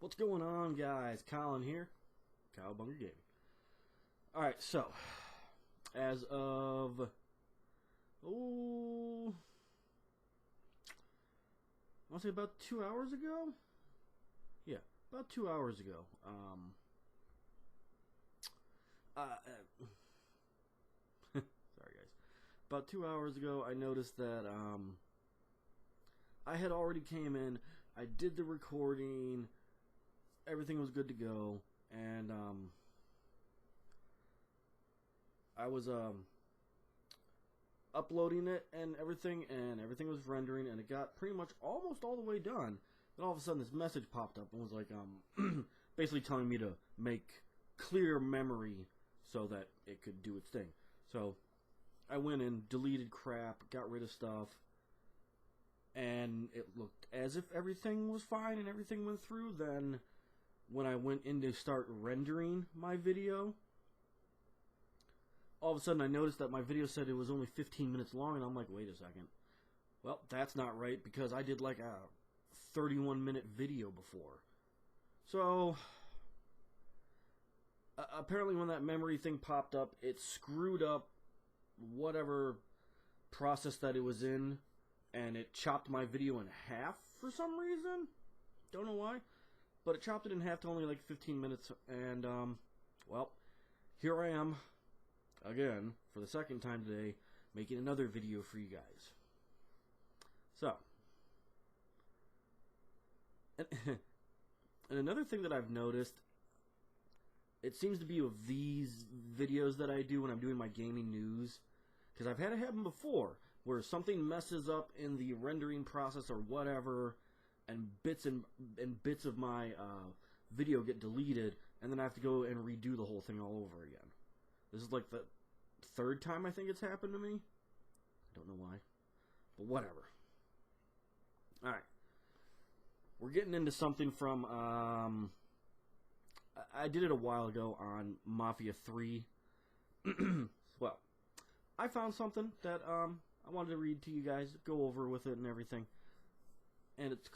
What's going on, guys? Colin here, Cowabunga Gaming. Alright, so, as of, I want to say about 2 hours ago? Yeah, about 2 hours ago. Sorry, guys. About 2 hours ago, I noticed that, I had already came in, I did the recording, everything was good to go, and I was uploading it and everything was rendering, and it got pretty much almost all the way done. Then all of a sudden this message popped up and was like basically telling me to make clear memory so that it could do its thing. So I went and deleted crap, got rid of stuff, and it looked as if everything was fine and everything went through. Then when I went in to start rendering my video, all of a sudden I noticed that my video said it was only 15 minutes long, and I'm like, wait a second. Well, that's not right, because I did like a 31-minute video before. So apparently when that memory thing popped up, it screwed up whatever process that it was in, and it chopped my video in half for some reason. Don't know why. But it chopped it in half to only like 15 minutes, and, well, here I am, again, for the second time today, making another video for you guys. So, and another thing that I've noticed, it seems to be with these videos that I do when I'm doing my gaming news, because I've had it happen before, where something messes up in the rendering process or whatever, and bits of my video get deleted, and then I have to go and redo the whole thing all over again. This is like the third time I think it's happened to me. I don't know why, but whatever. Alright, we're getting into something from, I did it a while ago on Mafia 3. Well, I found something that I wanted to read to you guys, go over with it and everything. And it's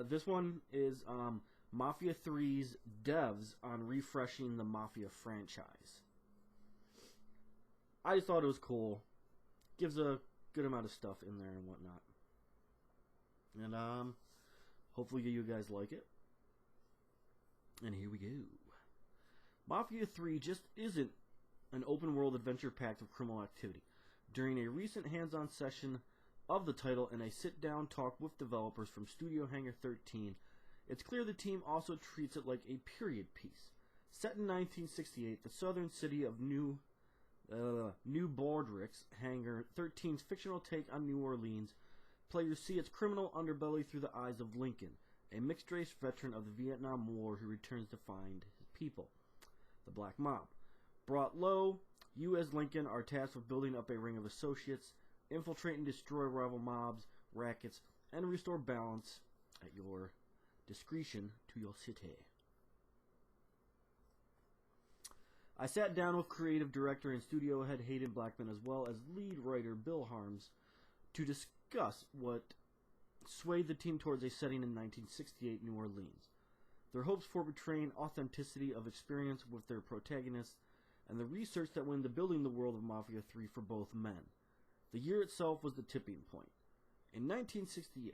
this one is Mafia 3's devs on refreshing the Mafia franchise. I just thought it was cool. Gives a good amount of stuff in there and whatnot. And hopefully you guys like it. And here we go. Mafia 3 just isn't an open world adventure packed with criminal activity. During a recent hands-on session of the title and a sit-down talk with developers from Studio Hangar 13, it's clear the team also treats it like a period piece. Set in 1968, the southern city of New Bordricks, Hangar 13's fictional take on New Orleans, players see its criminal underbelly through the eyes of Lincoln, a mixed-race veteran of the Vietnam War who returns to find his people, the Black Mob. Brought low, you as Lincoln are tasked with building up a ring of associates, infiltrate and destroy rival mobs, rackets, and restore balance at your discretion to your city. I sat down with creative director and studio head Hayden Blackman as well as lead writer Bill Harms to discuss what swayed the team towards a setting in 1968 New Orleans, their hopes for portraying authenticity of experience with their protagonists, and the research that went into building the world of Mafia 3 for both men. The year itself was the tipping point. In 1968,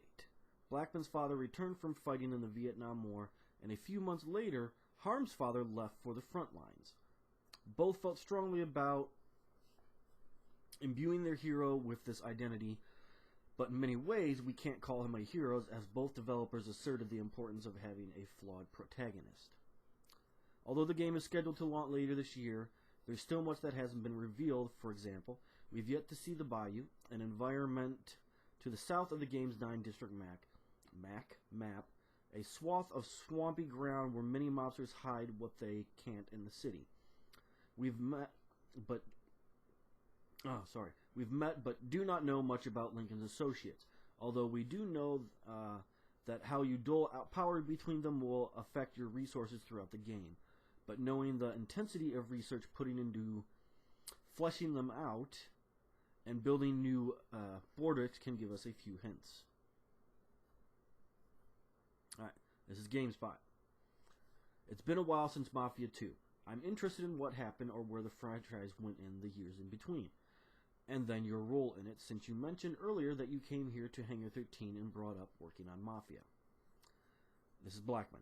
Blackman's father returned from fighting in the Vietnam War, and a few months later, Harm's father left for the front lines. Both felt strongly about imbuing their hero with this identity, but in many ways we can't call him a hero, as both developers asserted the importance of having a flawed protagonist. Although the game is scheduled to launch later this year, there's still much that hasn't been revealed. For example, we've yet to see the Bayou, an environment to the south of the game's 9-district map, a swath of swampy ground where many mobsters hide what they can't in the city. We've met, but do not know much about Lincoln's associates, although we do know that how you dole out power between them will affect your resources throughout the game. But knowing the intensity of research putting into fleshing them out and building new Bordricks can give us a few hints. Alright, this is GameSpot. It's been a while since Mafia 2. I'm interested in what happened or where the franchise went in the years in between. And then your role in it, since you mentioned earlier that you came here to Hangar 13 and brought up working on Mafia. This is Blackman.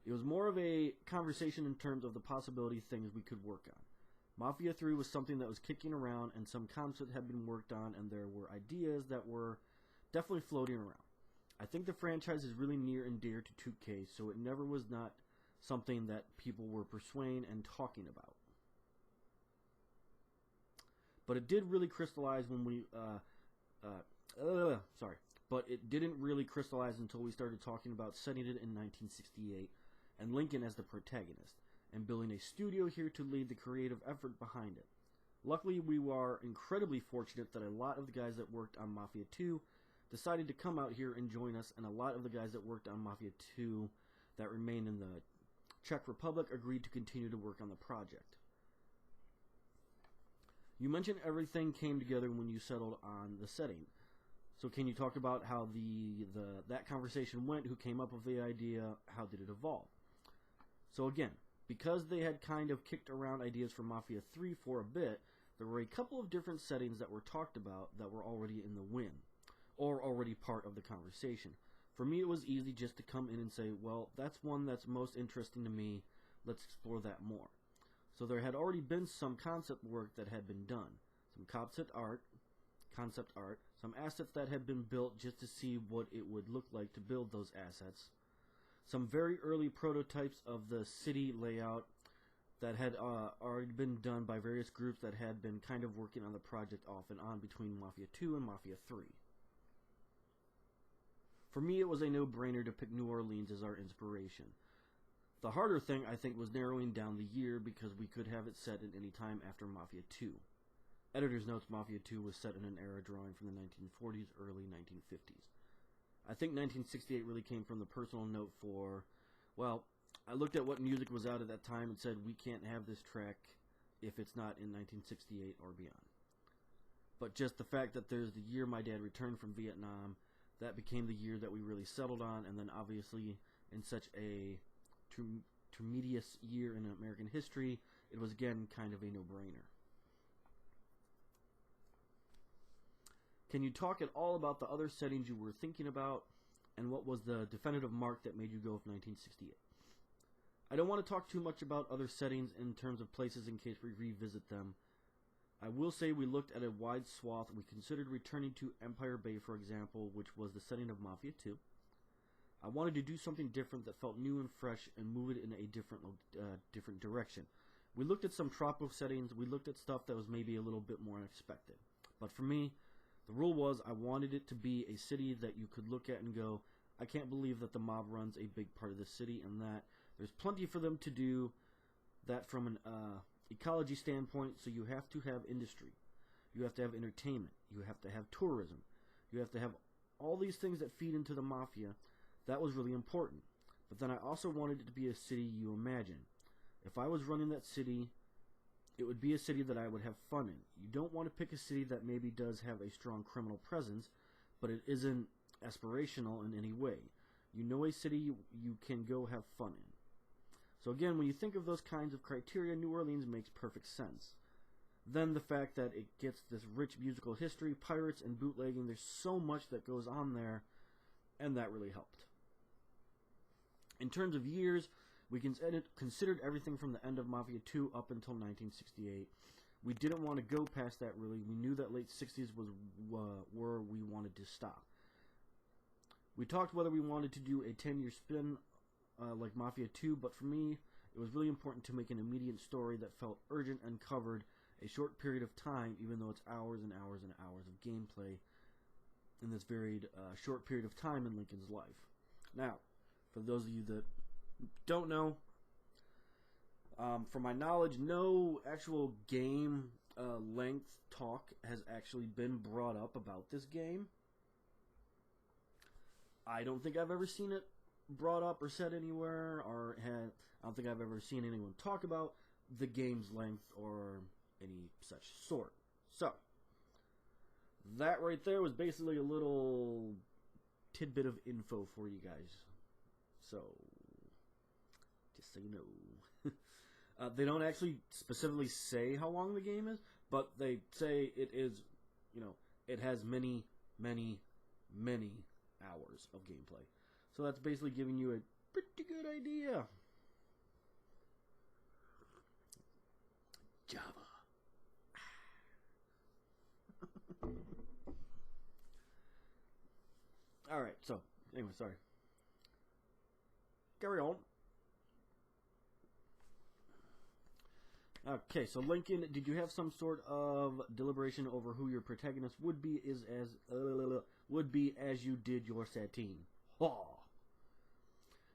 It was more of a conversation in terms of the possibility things we could work on. Mafia 3 was something that was kicking around and some concepts had been worked on and there were ideas that were definitely floating around. I think the franchise is really near and dear to 2K, so it never was not something that people were persuading and talking about. But it did really crystallize when we, But it didn't really crystallize until we started talking about setting it in 1968 and Lincoln as the protagonist, and building a studio here to lead the creative effort behind it. Luckily, we were incredibly fortunate that a lot of the guys that worked on Mafia 2 decided to come out here and join us, and a lot of the guys that worked on Mafia 2 that remained in the Czech Republic agreed to continue to work on the project. You mentioned everything came together when you settled on the setting. So can you talk about how that conversation went, who came up with the idea, how did it evolve? So again, because they had kind of kicked around ideas for Mafia 3 for a bit, there were a couple of different settings that were talked about that were already in the wind, or already part of the conversation. For me, it was easy just to come in and say, well, that's one that's most interesting to me, let's explore that more. So there had already been some concept work that had been done, some concept art, some assets that had been built just to see what it would look like to build those assets, some very early prototypes of the city layout that had already been done by various groups that had been kind of working on the project off and on between Mafia 2 and Mafia 3. For me, it was a no-brainer to pick New Orleans as our inspiration. The harder thing, I think, was narrowing down the year because we could have it set at any time after Mafia 2. Editor's notes, Mafia 2 was set in an era drawing from the 1940s, early 1950s. I think 1968 really came from the personal note for, well, I looked at what music was out at that time and said we can't have this track if it's not in 1968 or beyond. But just the fact that there's the year my dad returned from Vietnam, that became the year that we really settled on, and then obviously in such a tremendous year in American history, it was again kind of a no-brainer. Can you talk at all about the other settings you were thinking about, and what was the definitive mark that made you go with 1968? I don't want to talk too much about other settings in terms of places in case we revisit them. I will say we looked at a wide swath. We considered returning to Empire Bay, for example, which was the setting of Mafia 2. I wanted to do something different that felt new and fresh and move it in a different direction. We looked at some tropical settings. We looked at stuff that was maybe a little bit more unexpected. But for me, the rule was I wanted it to be a city that you could look at and go, I can't believe that the mob runs a big part of the city, and that there's plenty for them to do that from an ecology standpoint. So you have to have industry. You have to have entertainment. You have to have tourism. You have to have all these things that feed into the Mafia. That was really important. But then I also wanted it to be a city you imagine. If I was running that city, it would be a city that I would have fun in. You don't want to pick a city that maybe does have a strong criminal presence, but it isn't aspirational in any way. You know a city you can go have fun in. So again, when you think of those kinds of criteria, New Orleans makes perfect sense. Then the fact that it gets this rich musical history, pirates, and bootlegging, there's so much that goes on there, and that really helped. In terms of years, we considered everything from the end of Mafia 2 up until 1968. We didn't want to go past that, really. We knew that late 60s was where we wanted to stop. We talked whether we wanted to do a 10-year spin like Mafia 2, but for me, it was really important to make an immediate story that felt urgent and covered a short period of time, even though it's hours and hours and hours of gameplay in this very short period of time in Lincoln's life. Now, for those of you that don't know, from my knowledge, no actual game length talk has actually been brought up about this game. I don't think I've ever seen it brought up or said anywhere, I don't think I've ever seen anyone talk about the game's length or any such sort. So, that right there was basically a little tidbit of info for you guys. So, Just so you know. They don't actually specifically say how long the game is, but they say it is, you know, it has many, many, many hours of gameplay. So that's basically giving you a pretty good idea. Java. Alright, so, anyway, sorry. Carry on. Okay, so Lincoln, did you have some sort of deliberation over who your protagonist would be as you did your Satine? Oh.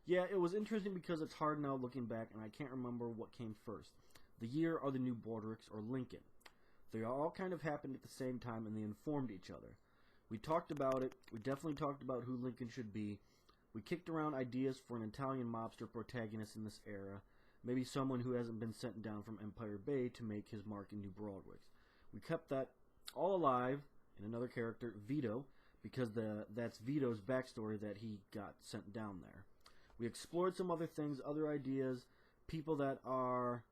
Yeah, it was interesting because it's hard now looking back, and I can't remember what came first. The year or the new Bordricks or Lincoln. They all kind of happened at the same time, and they informed each other. We talked about it. We definitely talked about who Lincoln should be. We kicked around ideas for an Italian mobster protagonist in this era. Maybe someone who hasn't been sent down from Empire Bay to make his mark in New Broadwicks. We kept that all alive in another character, Vito, because that's Vito's backstory that he got sent down there. We explored some other things, other ideas, people that are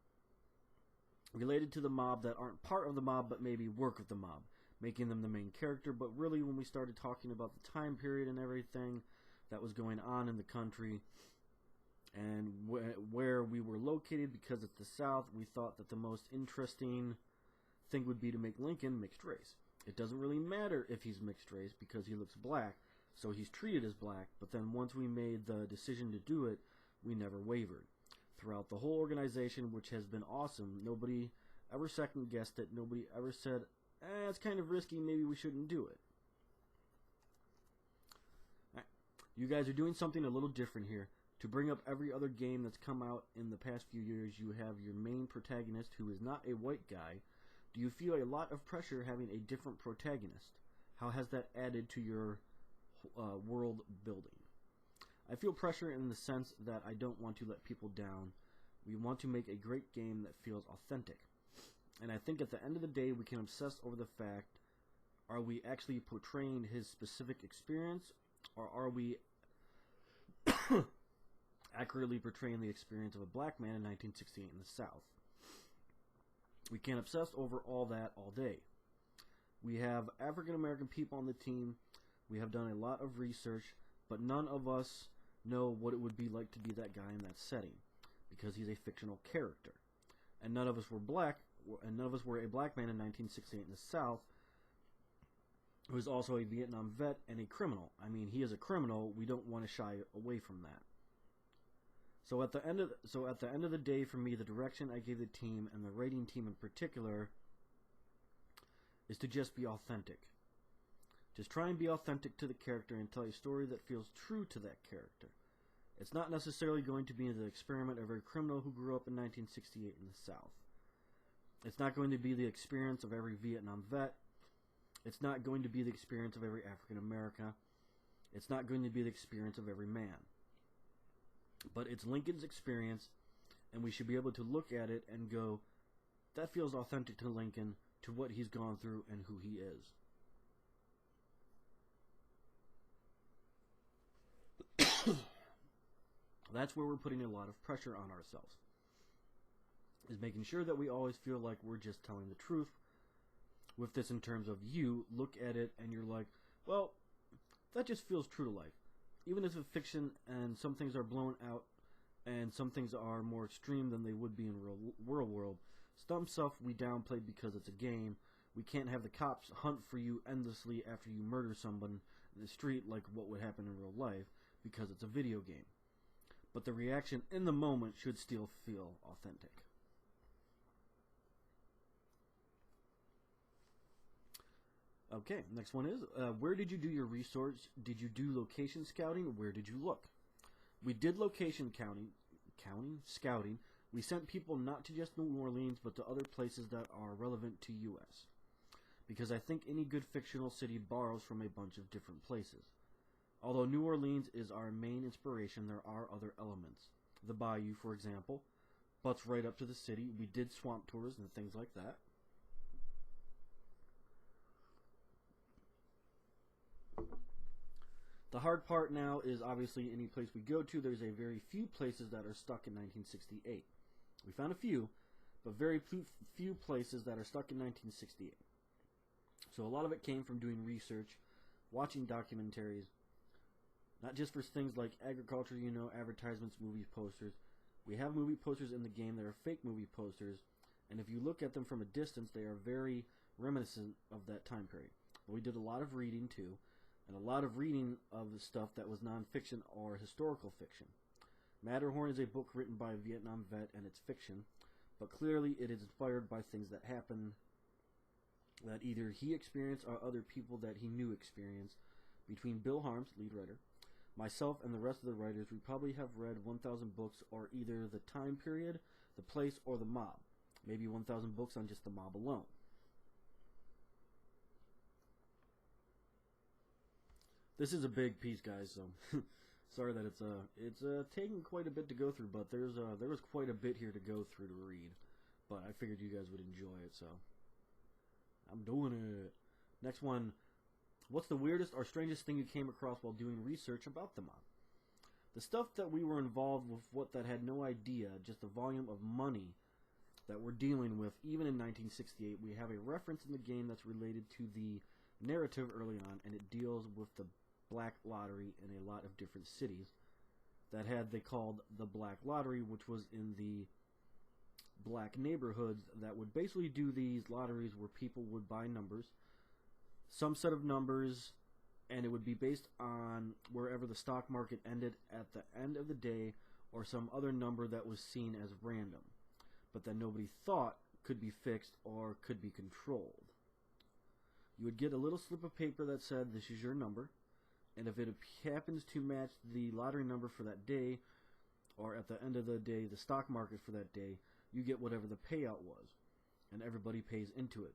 related to the mob that aren't part of the mob but maybe work with the mob, making them the main character. But really, when we started talking about the time period and everything that was going on in the country and where we were located, because it's the South, we thought that the most interesting thing would be to make Lincoln mixed race. It doesn't really matter if he's mixed race because he looks black, so he's treated as black, but then once we made the decision to do it, we never wavered. Throughout the whole organization, which has been awesome, nobody ever second-guessed it, nobody ever said, it's kind of risky, maybe we shouldn't do it. Right. You guys are doing something a little different here. To bring up every other game that's come out in the past few years, you have your main protagonist who is not a white guy. Do you feel a lot of pressure having a different protagonist? How has that added to your world building? I feel pressure in the sense that I don't want to let people down. We want to make a great game that feels authentic. And I think at the end of the day, we can obsess over the fact, are we actually portraying his specific experience, or are we accurately portraying the experience of a black man in 1968 in the South? We can obsess over all that all day. We have African American people on the team. We have done a lot of research, but none of us know what it would be like to be that guy in that setting, because he's a fictional character. And none of us were black, and none of us were a black man in 1968 in the South who is also a Vietnam vet and a criminal. I mean, he is a criminal. We don't want to shy away from that. So at the end of the day, for me, the direction I gave the team, and the rating team in particular, is to just be authentic. Just try and be authentic to the character and tell a story that feels true to that character. It's not necessarily going to be the experiment of a criminal who grew up in 1968 in the South. It's not going to be the experience of every Vietnam vet. It's not going to be the experience of every African American. It's not going to be the experience of every man. But it's Lincoln's experience, and we should be able to look at it and go, that feels authentic to Lincoln, to what he's gone through and who he is. That's where we're putting a lot of pressure on ourselves, is making sure that we always feel like we're just telling the truth with this, in terms of you look at it and you're like, well, that just feels true to life. Even if it's fiction and some things are blown out and some things are more extreme than they would be in real world, some stuff we downplay because it's a game. We can't have the cops hunt for you endlessly after you murder someone in the street like what would happen in real life, because it's a video game. But the reaction in the moment should still feel authentic. Okay, next one is, where did you do your research? Did you do location scouting? Where did you look? We did location scouting. We sent people not to just New Orleans, but to other places that are relevant to U.S. Because I think any good fictional city borrows from a bunch of different places. Although New Orleans is our main inspiration, there are other elements. The Bayou, for example, butts right up to the city. We did swamp tours and things like that. The hard part now is obviously any place we go to, there's a very few places that are stuck in 1968. We found a few, but very few places that are stuck in 1968. So a lot of it came from doing research, watching documentaries, not just for things like agriculture, advertisements, movie posters. We have movie posters in the game that are fake movie posters, and if you look at them from a distance, they are very reminiscent of that time period. But we did a lot of reading too, and a lot of reading of the stuff that was nonfiction or historical fiction. Matterhorn is a book written by a Vietnam vet, and it's fiction, but clearly it is inspired by things that happened that either he experienced or other people that he knew experienced. Between Bill Harms, lead writer, myself, and the rest of the writers, we probably have read 1,000 books or either the time period, the place, or the mob. Maybe 1,000 books on just the mob alone. This is a big piece, guys, so sorry that it's taking quite a bit to go through, but there was quite a bit here to go through to read. But I figured you guys would enjoy it, so I'm doing it. Next one. What's the weirdest or strangest thing you came across while doing research about the mob? The stuff that we were involved with, what that had no idea, just the volume of money that we're dealing with, even in 1968. We have a reference in the game that's related to the narrative early on, and it deals with the Black Lottery in a lot of different cities that they called the Black Lottery, which was in the black neighborhoods that would basically do these lotteries where people would buy numbers, some set of numbers, and it would be based on wherever the stock market ended at the end of the day, or some other number that was seen as random, but that nobody thought could be fixed or could be controlled. You would get a little slip of paper that said, this is your number, and if it happens to match the lottery number for that day, or at the end of the day, the stock market for that day, you get whatever the payout was, and everybody pays into it.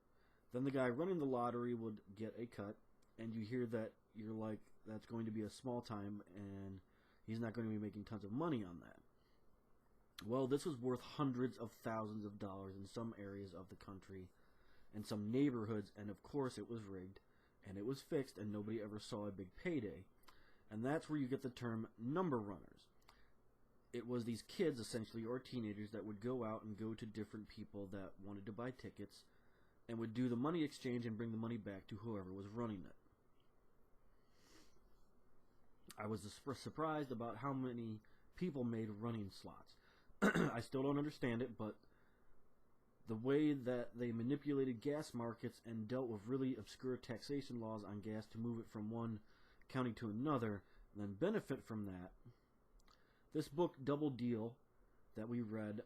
Then the guy running the lottery would get a cut, and you hear that, you're like, that's going to be a small time, and he's not going to be making tons of money on that. Well, this was worth hundreds of thousands of dollars in some areas of the country, and some neighborhoods, and of course it was rigged, and it was fixed, and nobody ever saw a big payday. And that's where you get the term number runners. It was these kids, essentially, or teenagers, that would go out and go to different people that wanted to buy tickets, and would do the money exchange and bring the money back to whoever was running it. I was surprised about how many people made running slots. I still don't understand it, but the way that they manipulated gas markets and dealt with really obscure taxation laws on gas to move it from one county to another, and then benefit from that. This book, Double Deal, that we read,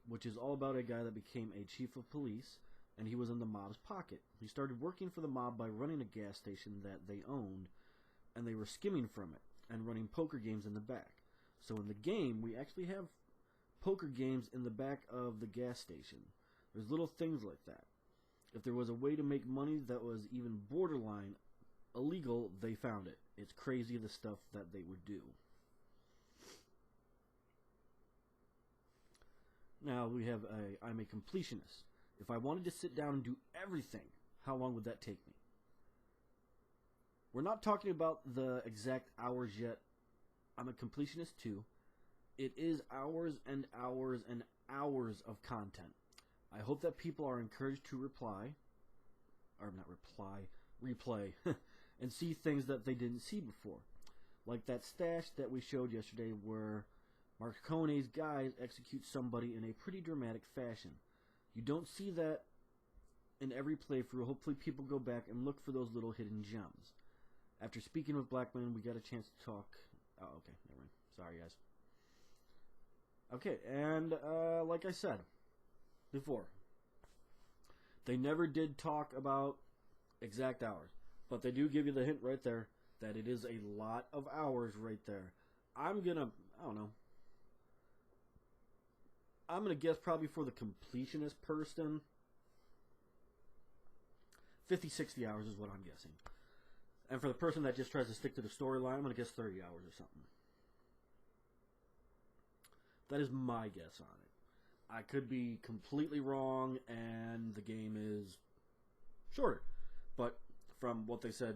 which is all about a guy that became a chief of police, and he was in the mob's pocket. He started working for the mob by running a gas station that they owned, and they were skimming from it, and running poker games in the back. So in the game, we actually have poker games in the back of the gas station. There's little things like that. If there was a way to make money that was even borderline illegal, they found it. It's crazy the stuff that they would do. Now we have I'm a completionist. If I wanted to sit down and do everything, how long would that take me? We're not talking about the exact hours yet. I'm a completionist too. It is hours and hours and hours of content. I hope that people are encouraged to replay, and see things that they didn't see before. Like that stash that we showed yesterday where Marcone's guys execute somebody in a pretty dramatic fashion. You don't see that in every playthrough. Hopefully people go back and look for those little hidden gems. After speaking with Blackman, we got a chance to talk. Oh, okay, never mind. Sorry, guys. Okay, and like I said before, they never did talk about exact hours, but they do give you the hint right there that it is a lot of hours right there. I don't know. I'm going to guess probably for the completionist person, 50, 60 hours is what I'm guessing. And for the person that just tries to stick to the storyline, I'm going to guess 30 hours or something. That is my guess on it. I could be completely wrong and the game is shorter. But from what they said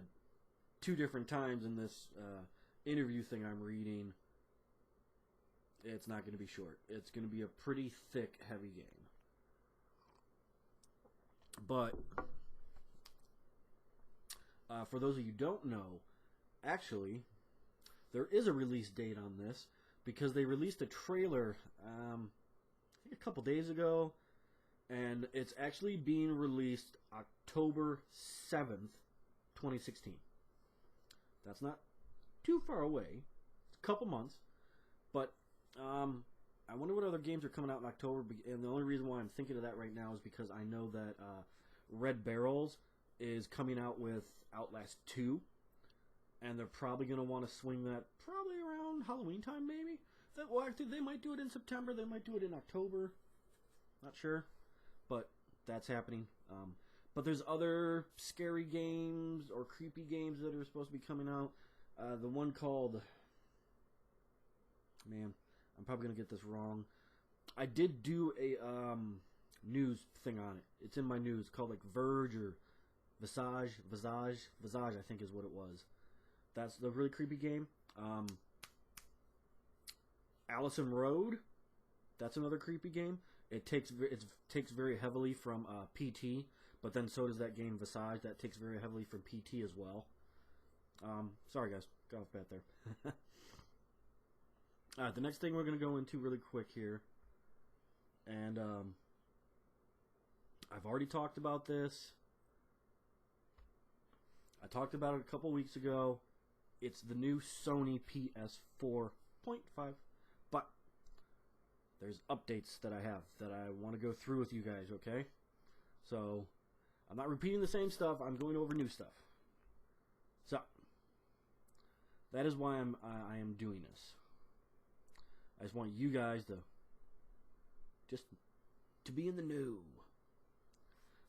2 different times in this interview thing I'm reading, it's not going to be short. It's going to be a pretty thick, heavy game. But for those of you who don't know, actually, there is a release date on this because they released a trailer I think a couple days ago, and it's actually being released October 7th, 2016. That's not too far away. It's a couple months, but I wonder what other games are coming out in October, and the only reason why I'm thinking of that right now is because I know that Red Barrels is coming out with Outlast 2, and they're probably going to want to swing that probably around Halloween time, maybe? Well, actually, they might do it in September, they might do it in October, not sure, but that's happening. But there's other scary games or creepy games that are supposed to be coming out. The one called... Man, I'm probably going to get this wrong. I did do a news thing on it. It's in my news called like Verge or Visage, I think is what it was. That's the really creepy game. Allison Road, that's another creepy game. It takes very heavily from PT, but then so does that game Visage. That takes very heavily from PT as well. Sorry guys, got off bat there. The next thing we're going to go into really quick here, and I've already talked about this. I talked about it a couple weeks ago. It's the new Sony PS4.5, but there's updates that I have that I want to go through with you guys, okay? So, I'm not repeating the same stuff. I'm going over new stuff. So, that is why I am doing this. I just want you guys to be in the know.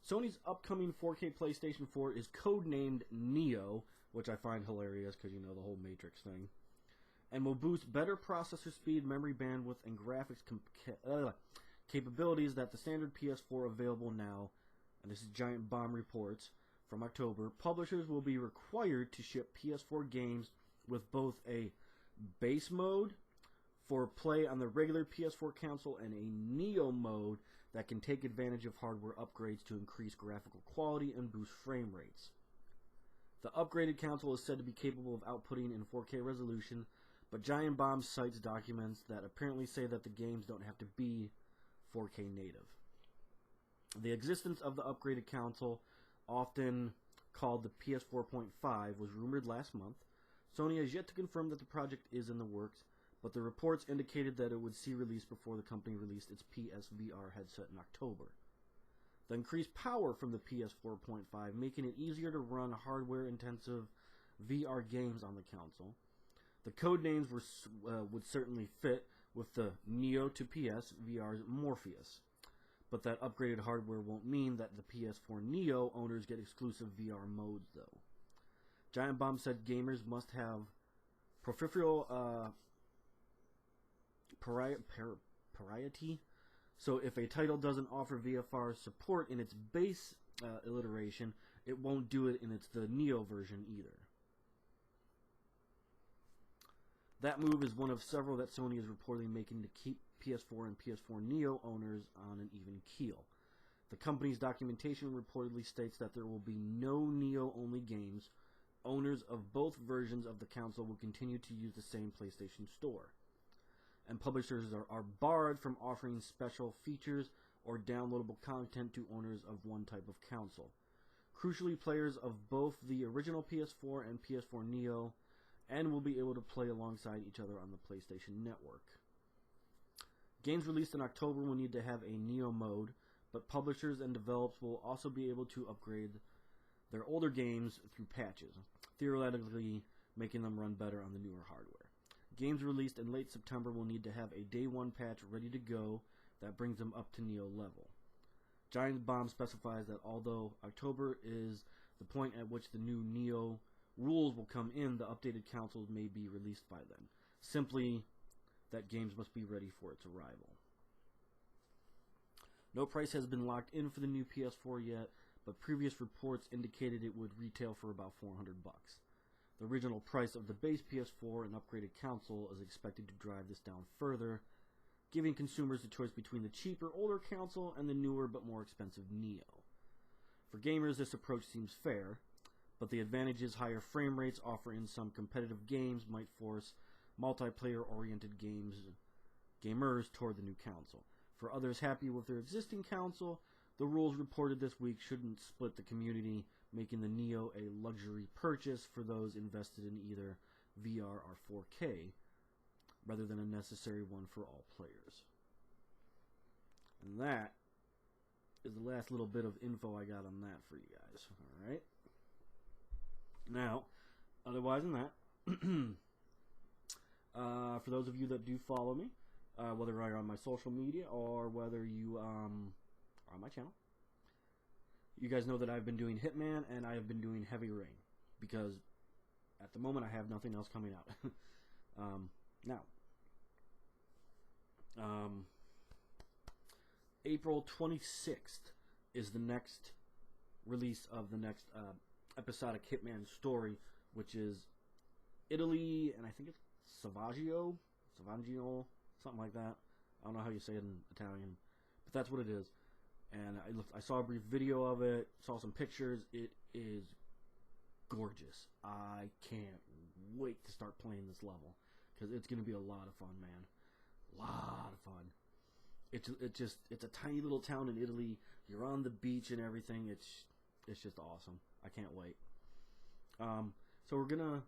Sony's upcoming 4K PlayStation 4 is codenamed Neo, which I find hilarious because you know the whole Matrix thing, and will boost better processor speed, memory bandwidth, and graphics capabilities that the standard PS4 available now. And this is Giant Bomb reports from October. Publishers will be required to ship PS4 games with both a base mode for play on the regular PS4 console and a Neo mode that can take advantage of hardware upgrades to increase graphical quality and boost frame rates. The upgraded console is said to be capable of outputting in 4K resolution, but Giant Bomb cites documents that apparently say that the games don't have to be 4K native. The existence of the upgraded console, often called the PS4.5, was rumored last month. Sony has yet to confirm that the project is in the works, but the reports indicated that it would see release before the company released its PSVR headset in October. The increased power from the PS4.5, making it easier to run hardware-intensive VR games on the console. The codenames would certainly fit with the Neo to PS VR's Morpheus, but that upgraded hardware won't mean that the PS4 Neo owners get exclusive VR modes, though. Giant Bomb said gamers must have peripheral priority. So if a title doesn't offer VFR support in its base iteration, it won't do it in the Neo version either. That move is one of several that Sony is reportedly making to keep PS4 and PS4 Neo owners on an even keel. The company's documentation reportedly states that there will be no Neo-only games. Owners of both versions of the console will continue to use the same PlayStation Store, and publishers are barred from offering special features or downloadable content to owners of one type of console. Crucially, players of both the original PS4 and PS4 Neo and will be able to play alongside each other on the PlayStation Network. Games released in October will need to have a Neo mode, but publishers and developers will also be able to upgrade their older games through patches, theoretically making them run better on the newer hardware. Games released in late September will need to have a day one patch ready to go that brings them up to Neo level. Giant Bomb specifies that although October is the point at which the new Neo rules will come in, the updated consoles may be released by then. Simply that games must be ready for its arrival. No price has been locked in for the new PS4 yet, but previous reports indicated it would retail for about $400. The original price of the base PS4 and upgraded console is expected to drive this down further, giving consumers the choice between the cheaper, older console and the newer but more expensive Neo. For gamers, this approach seems fair, but the advantages higher frame rates offer in some competitive games might force multiplayer-oriented gamers toward the new console. For others happy with their existing console, the rules reported this week shouldn't split the community, making the Neo a luxury purchase for those invested in either VR or 4K, rather than a necessary one for all players. And that is the last little bit of info I got on that for you guys. Alright? Now, otherwise than that, for those of you that do follow me, whether you're on my social media or whether you are on my channel, you guys know that I've been doing Hitman and I have been doing Heavy Rain, because at the moment I have nothing else coming out. Now, April 26th is the next release of the next episodic Hitman story, which is Italy, and I think it's Savaggio, something like that. I don't know how you say it in Italian, but that's what it is. And I saw a brief video of it, saw some pictures. It is gorgeous. I can't wait to start playing this level, because it's going to be a lot of fun, man. A lot of fun. It's a tiny little town in Italy. You're on the beach and everything. It's just awesome. I can't wait. So we're gonna.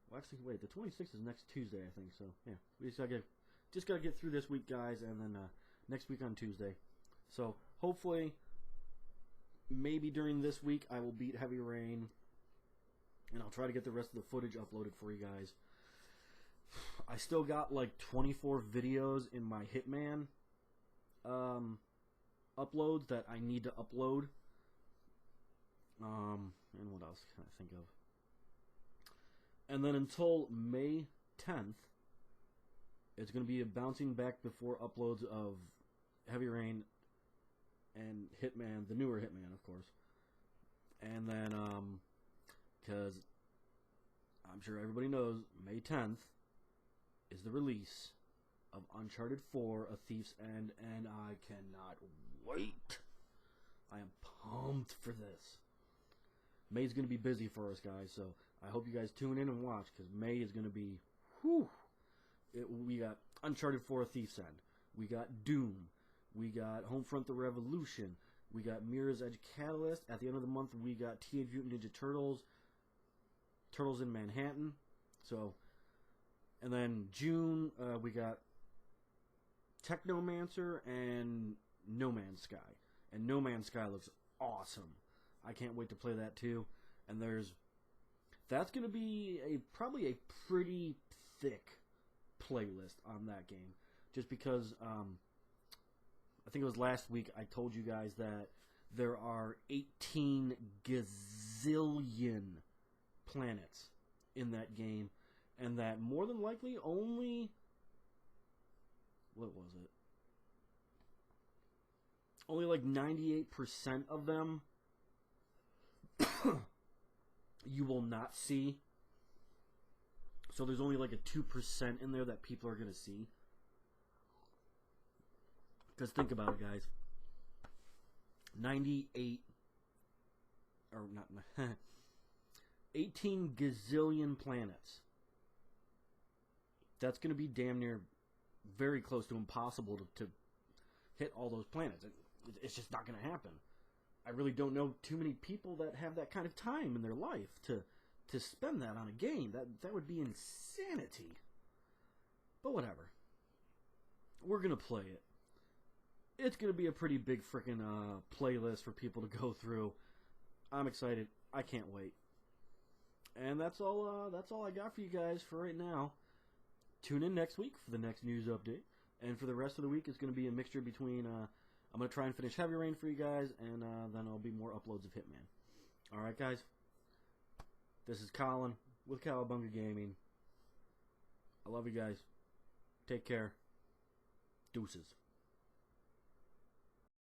Well, actually, wait. The 26th is next Tuesday, I think. So yeah, we just gotta get through this week, guys, and then next week on Tuesday. So hopefully, maybe during this week, I will beat Heavy Rain, and I'll try to get the rest of the footage uploaded for you guys. I still got like 24 videos in my Hitman uploads that I need to upload. And what else can I think of? And then until May 10th, it's going to be a bouncing back before uploads of Heavy Rain and Hitman, the newer Hitman, of course. And then, because I'm sure everybody knows, May 10th is the release of Uncharted 4, A Thief's End, and I cannot wait. I am pumped for this. May's going to be busy for us, guys, so I hope you guys tune in and watch, because May is going to be, whew. We got Uncharted 4, A Thief's End. We got Doom. We got Homefront The Revolution. We got Mirror's Edge Catalyst. At the end of the month, we got Teenage Mutant Ninja Turtles. Turtles in Manhattan. So, and then June, we got Technomancer and No Man's Sky. And No Man's Sky looks awesome. I can't wait to play that too. And that's going to be probably a pretty thick playlist on that game. Just because, I think it was last week I told you guys that there are 18 gazillion planets in that game. And that more than likely only, what was it? Only like 98% of them you will not see. So there's only like a 2% in there that people are going to see. Because think about it, guys. 98, or not, 18 gazillion planets. That's going to be damn near very close to impossible to hit all those planets. It's just not going to happen. I really don't know too many people that have that kind of time in their life to spend that on a game. That would be insanity. But whatever. We're going to play it. It's going to be a pretty big freaking playlist for people to go through. I'm excited. I can't wait. And that's all I got for you guys for right now. Tune in next week for the next news update. And for the rest of the week, it's going to be a mixture between... I'm going to try and finish Heavy Rain for you guys, and then there'll be more uploads of Hitman. Alright, guys? This is Colin with Cowabunga Gaming. I love you guys. Take care. Deuces.